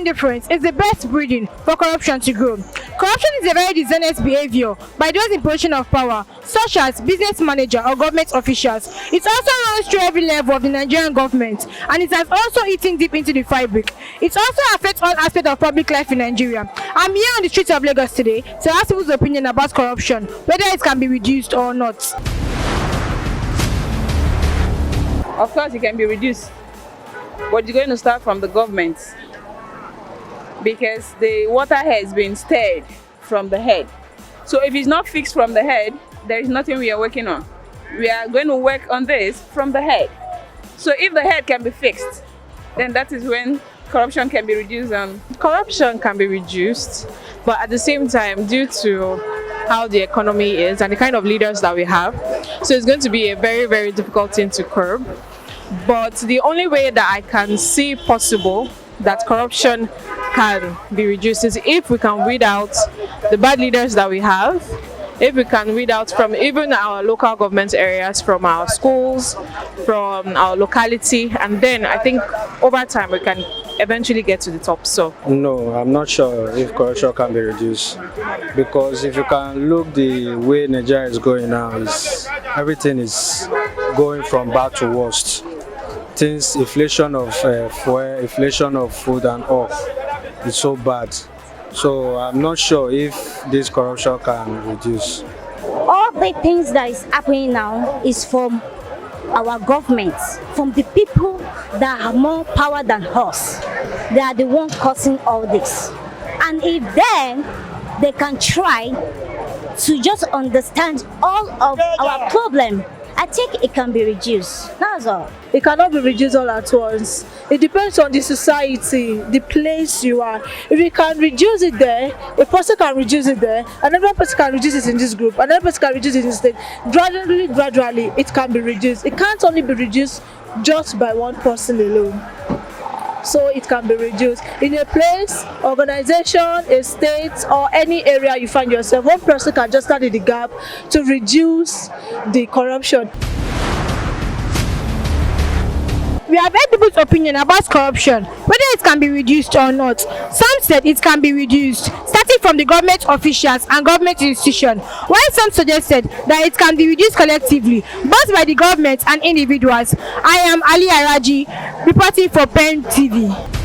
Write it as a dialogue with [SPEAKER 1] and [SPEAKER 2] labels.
[SPEAKER 1] indifference is the best breeding for corruption to grow. Corruption is a very dishonest behavior by those in position of power, such as business manager or government officials. It also runs through every level of the Nigerian government, and it has also eaten deep into the fabric. It also affects all aspects of public life in Nigeria. I'm here on the streets of Lagos today to ask people's opinion about corruption, whether it can be reduced or not.
[SPEAKER 2] Of course, it can be reduced, but you're going to start from the government, because the water has been stirred from the head. So if it's not fixed from the head, there is nothing we are working on. We are going to work on this from the head. So if the head can be fixed, then that is when corruption can be reduced.
[SPEAKER 3] Corruption can be reduced, but at the same time, due to how the economy is and the kind of leaders that we have, so it's going to be a very, very difficult thing to curb. But the only way that I can see possible that corruption can be reduced is if we can weed out the bad leaders that we have, if we can weed out from even our local government areas, from our schools, from our locality, and then I think over time we can eventually get to the top. So
[SPEAKER 4] no, I'm not sure if corruption can be reduced, because if you can look the way Nigeria is going now, everything is going from bad to worst. Things, inflation of fuel, inflation of food and all, it's so bad. So I'm not sure if this corruption can reduce.
[SPEAKER 5] All the things that is happening now is from our governments, from the people that have more power than us. They are the ones causing all this. And if then they can try to just understand all of our problem, I think it can be reduced. That's all.
[SPEAKER 6] It cannot be reduced all at once. It depends on the society, the place you are. If you can reduce it there, a person can reduce it there, another person can reduce it in this group, another person can reduce it in this state. Gradually, it can be reduced. It can't only be reduced just by one person alone. So it can be reduced. In a place, organization, a state, or any area you find yourself, one person can just stand in the gap to reduce the corruption.
[SPEAKER 1] We have heard people's opinion about corruption, whether it can be reduced or not. Some said it can be reduced, starting from the government officials and government institutions, while some suggested that it can be reduced collectively, both by the government and individuals. I am RAJI, reporting for PEN TV.